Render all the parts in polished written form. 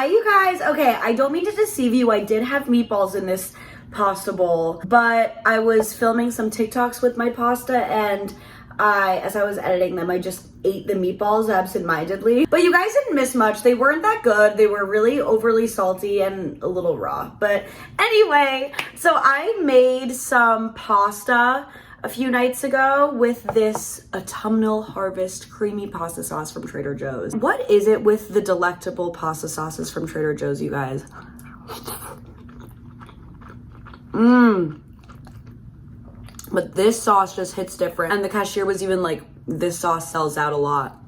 Hi, you guys. Okay, I don't mean to deceive you. I did have meatballs in this pasta bowl, but I was filming some TikToks with my pasta, and as I was editing them, I just ate the meatballs absentmindedly. But you guys didn't miss much. They weren't that good. They were really overly salty and a little raw. But anyway, so I made some pasta a few nights ago with this autumnal harvest creamy pasta sauce from Trader Joe's. What is it with the delectable pasta sauces from Trader Joe's, you guys? But this sauce just hits different. And the cashier was even like, this sauce sells out a lot.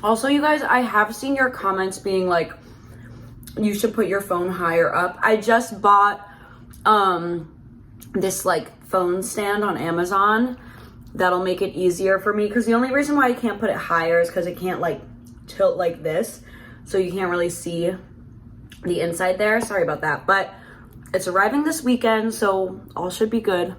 Also, you guys, I have seen your comments being like, you should put your phone higher up. I just bought this like phone stand on Amazon that'll make it easier for me, because the only reason why I can't put it higher is because it can't like tilt like this, so you can't really see the inside there. Sorry about that, but it's arriving this weekend, so all should be good.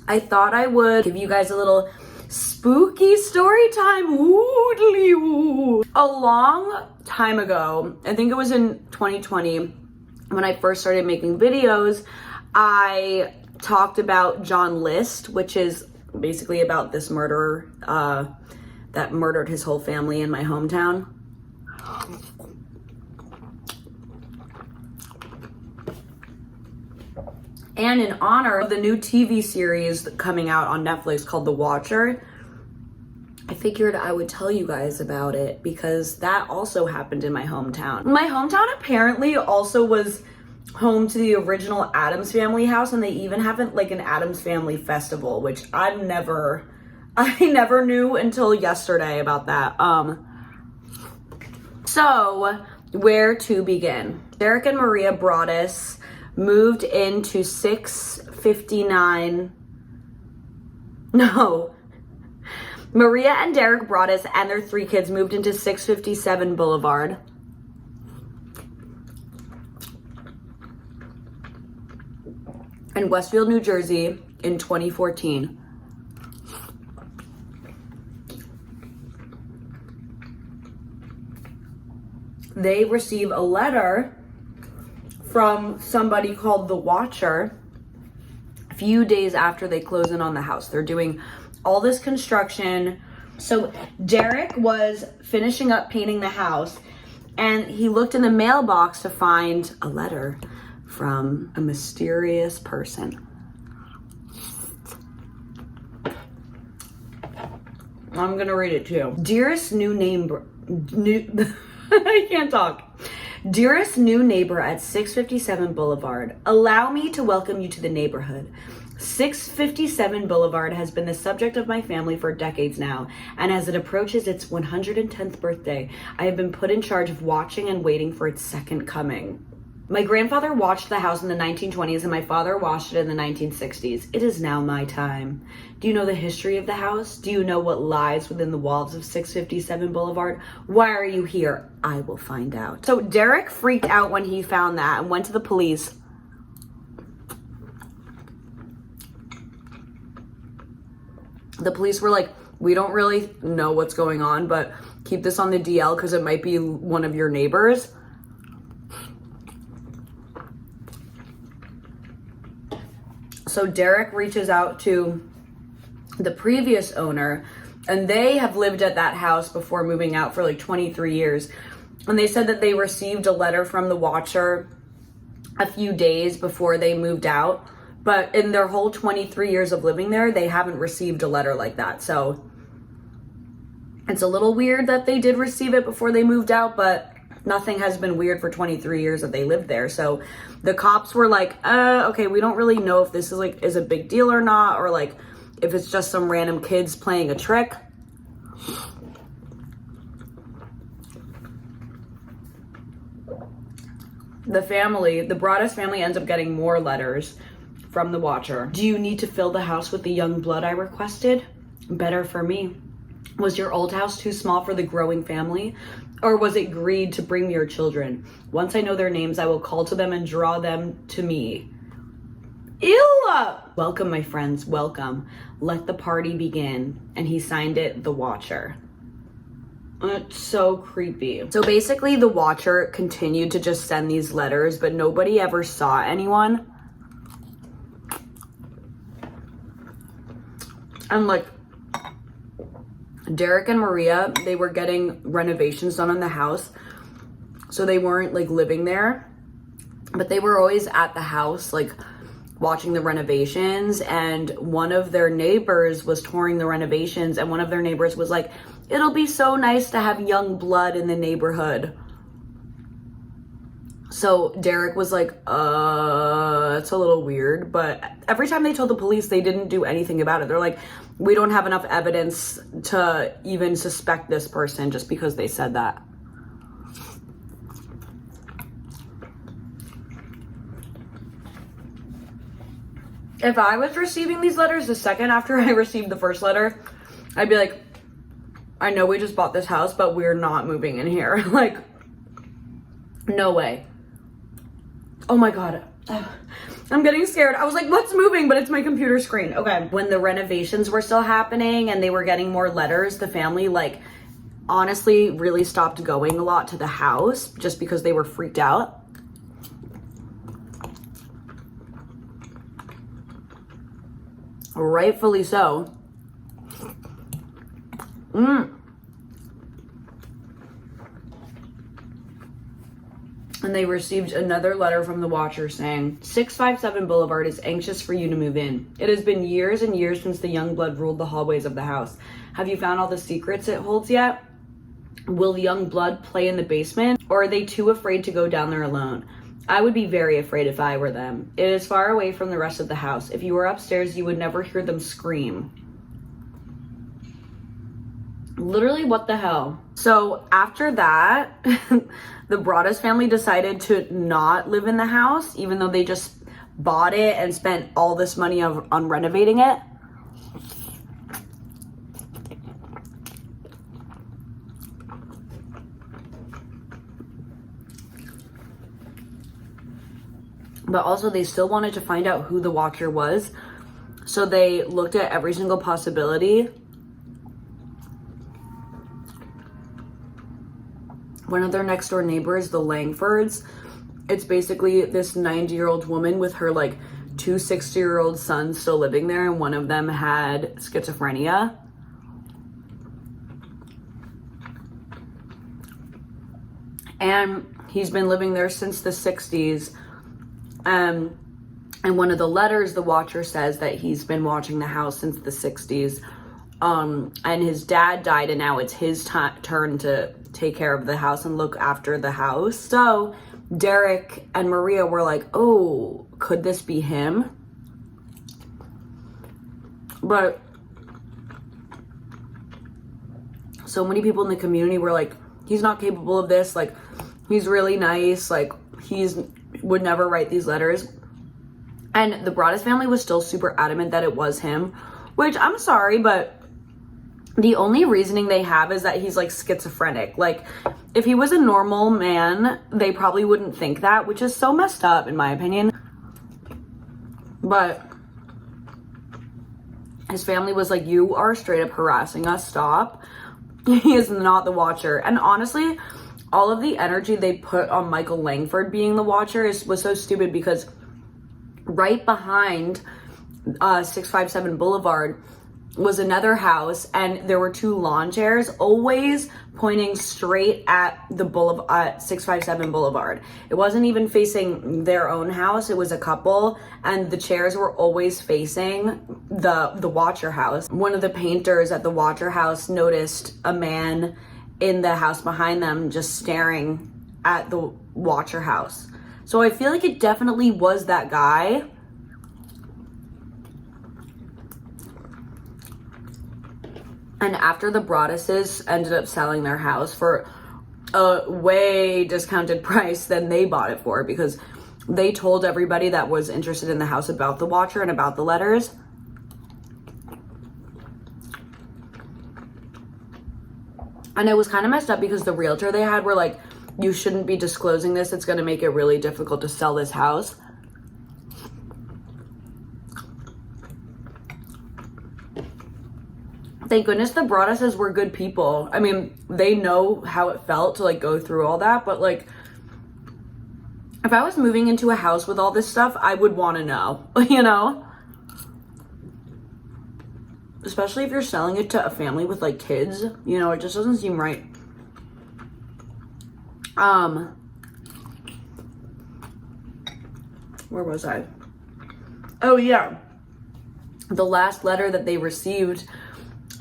I thought I would give you guys a little spooky story time. Ooh. A long time ago, I think it was in 2020, when I first started making videos, I talked about John List, which is basically about this murderer that murdered his whole family in my hometown. And in honor of the new TV series coming out on Netflix called The Watcher, I figured I would tell you guys about it because that also happened in my hometown. My hometown apparently also was home to the original Addams Family house, and they even have like an Addams Family festival, which I never knew until yesterday about that. So where to begin? Derek and Maria Broaddus moved into 659. No. Maria and Derek Broaddus and their 3 kids moved into 657 Boulevard. In Westfield, New Jersey in 2014. They receive a letter from somebody called the Watcher a few days after they close in on the house. They're doing all this construction. So Derek was finishing up painting the house, and he looked in the mailbox to find a letter from a mysterious person. I'm gonna read it too. Dearest new neighbor, I can't talk. Dearest new neighbor at 657 Boulevard, allow me to welcome you to the neighborhood. 657 Boulevard has been the subject of my family for decades now, and as it approaches its 110th birthday, I have been put in charge of watching and waiting for its second coming. My grandfather watched the house in the 1920s, and my father watched it in the 1960s. It is now my time. Do you know the history of the house? Do you know what lies within the walls of 657 Boulevard? Why are you here? I will find out. So Derek freaked out when he found that and went to the police. The police were like, we don't really know what's going on, but keep this on the DL because it might be one of your neighbors. So Derek reaches out to the previous owner, and they have lived at that house before moving out for like 23 years. And they said that they received a letter from the Watcher a few days before they moved out. But in their whole 23 years of living there, they haven't received a letter like that. So it's a little weird that they did receive it before they moved out, but nothing has been weird for 23 years that they lived there. So the cops were like, okay, we don't really know if this is a big deal or not, or like if it's just some random kids playing a trick. The Broaddus family ends up getting more letters from the Watcher. Do you need to fill the house with the young blood I requested? Better for me. Was your old house too small for the growing family? Or was it greed to bring me your children? Once I know their names, I will call to them and draw them to me. Ew! Welcome, my friends, welcome. Let the party begin. And he signed it, The Watcher. It's so creepy. So basically, The Watcher continued to just send these letters, but nobody ever saw anyone. And like, Derek and Maria, they were getting renovations done on the house. So they weren't like living there, but they were always at the house, like watching the renovations. And one of their neighbors was touring the renovations, and one of their neighbors was like, it'll be so nice to have young blood in the neighborhood. So Derek was like, it's a little weird. But every time they told the police, they didn't do anything about it. They're like, we don't have enough evidence to even suspect this person just because they said that. If I was receiving these letters the second after I received the first letter, I'd be like, I know we just bought this house, but we're not moving in here. Like, no way. Oh my God. I'm getting scared. I was like, what's moving? But it's my computer screen. Okay. When the renovations were still happening and they were getting more letters, the family, like, honestly really stopped going a lot to the house just because they were freaked out. Rightfully so. And they received another letter from the Watcher saying, 657 Boulevard is anxious for you to move in. It has been years and years since the young blood ruled the hallways of the house. Have you found all the secrets it holds yet? Will the young blood play in the basement, or are they too afraid to go down there alone? I would be very afraid if I were them. It is far away from the rest of the house. If you were upstairs, you would never hear them scream. Literally, what the hell? So after that, the Broaddus family decided to not live in the house, even though they just bought it and spent all this money on renovating it. But also they still wanted to find out who the Watcher was. So they looked at every single possibility. One of their next door neighbors, the Langfords, it's basically this 90-year-old woman with her like two 60-year-old sons still living there, and one of them had schizophrenia. And he's been living there since the 60s. And one of the letters, the Watcher says that he's been watching the house since the 60s. And his dad died, and now it's his turn to take care of the house and look after the house. So Derek and Maria were like, oh, could this be him? But so many people in the community were like, he's not capable of this. Like, he's really nice. Like, would never write these letters. And the Broaddus family was still super adamant that it was him, which I'm sorry, but the only reasoning they have is that he's like schizophrenic. Like, if he was a normal man, they probably wouldn't think that, which is so messed up in my opinion. But his family was like, you are straight up harassing us, stop. He is not the Watcher. And honestly, all of the energy they put on Michael Langford being the Watcher was so stupid, because right behind 657 Boulevard was another house, and there were two lawn chairs always pointing straight at the 657 Boulevard. It wasn't even facing their own house, it was a couple, and the chairs were always facing the Watcher house. One of the painters at the Watcher house noticed a man in the house behind them just staring at the Watcher house. So I feel like it definitely was that guy. And after the Broadduses ended up selling their house for a way discounted price than they bought it for, because they told everybody that was interested in the house about the Watcher and about the letters. And it was kind of messed up because the realtor they had were like, you shouldn't be disclosing this. It's going to make it really difficult to sell this house. Thank goodness the Broadduses were good people. I mean, they know how it felt to like go through all that, but like, if I was moving into a house with all this stuff, I would want to know, you know? Especially if you're selling it to a family with like kids, you know, it just doesn't seem right. Where was I? Oh yeah. The last letter that they received,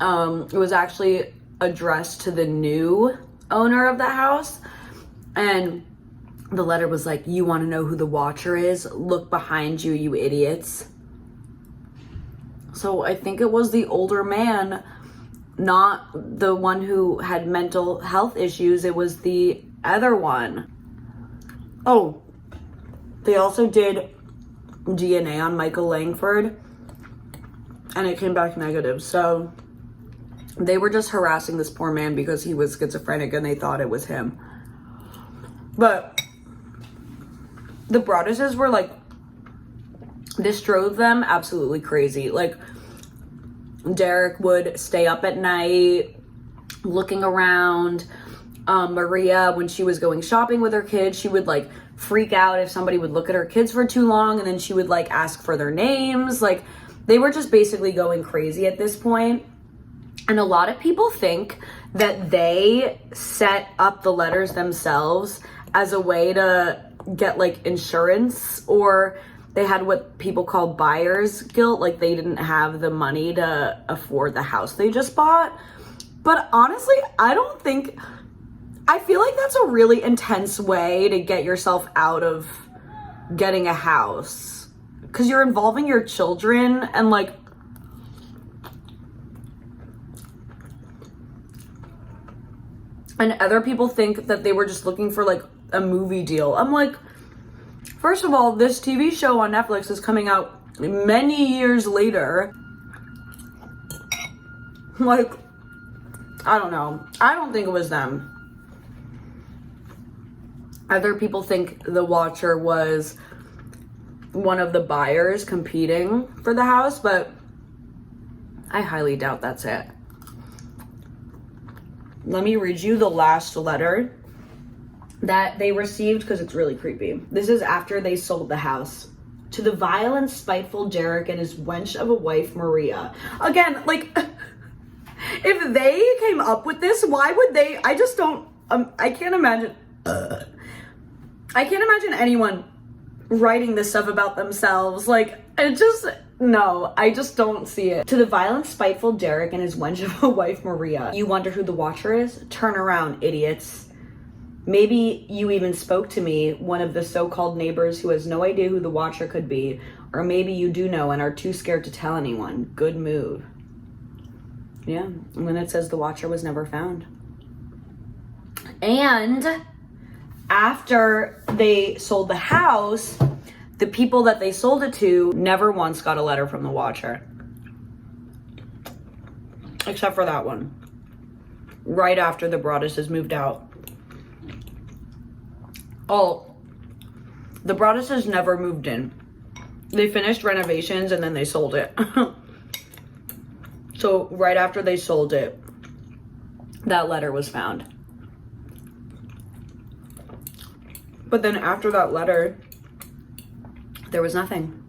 it was actually addressed to the new owner of the house. And the letter was like, you want to know who the watcher is? Look behind you, you idiots. So I think it was the older man, not the one who had mental health issues. It was the other one. Oh, they also did DNA on Michael Langford and it came back negative. So they were just harassing this poor man because he was schizophrenic and they thought it was him. But the Broadduses were like, this drove them absolutely crazy. Like, Derek would stay up at night looking around. Maria, when she was going shopping with her kids, she would like freak out if somebody would look at her kids for too long, and then she would like ask for their names. Like, they were just basically going crazy at this point. And a lot of people think that they set up the letters themselves as a way to get like insurance, or they had what people call buyer's guilt, like they didn't have the money to afford the house they just bought. But honestly, I feel like that's a really intense way to get yourself out of getting a house, because you're involving your children and like, and other people think that they were just looking for like a movie deal. I'm like, first of all, this TV show on Netflix is coming out many years later. Like, I don't know. I don't think it was them. Other people think the watcher was one of the buyers competing for the house, but I highly doubt that's it. Let me read you the last letter that they received because it's really creepy. This is after they sold the house. To the vile and spiteful Derek and his wench of a wife, Maria. Again, like, if they came up with this, why would they? I just don't, I can't imagine anyone writing this stuff about themselves. Like, it just, no, I just don't see it. To the violent, spiteful Derek and his wench of a wife, Maria. You wonder who the watcher is? Turn around, idiots. Maybe you even spoke to me, one of the so-called neighbors who has no idea who the watcher could be. Or maybe you do know and are too scared to tell anyone. Good move. Yeah, and then it says the watcher was never found. And after they sold the house, the people that they sold it to never once got a letter from the watcher. Except for that one. Right after the Broadduses moved out. Oh, the Broadduses never moved in. They finished renovations and then they sold it. So right after they sold it, that letter was found. But then after that letter, there was nothing.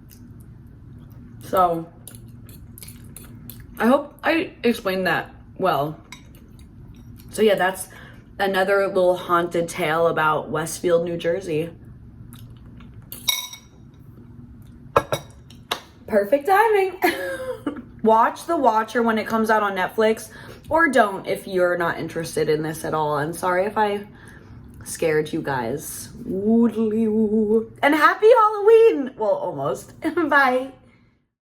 So I hope I explained that well. So yeah, that's another little haunted tale about Westfield, New Jersey. Perfect timing. Watch The Watcher when it comes out on Netflix, or don't if you're not interested in this at all. I'm sorry if I scared you guys. And happy Halloween! Well, almost. Bye.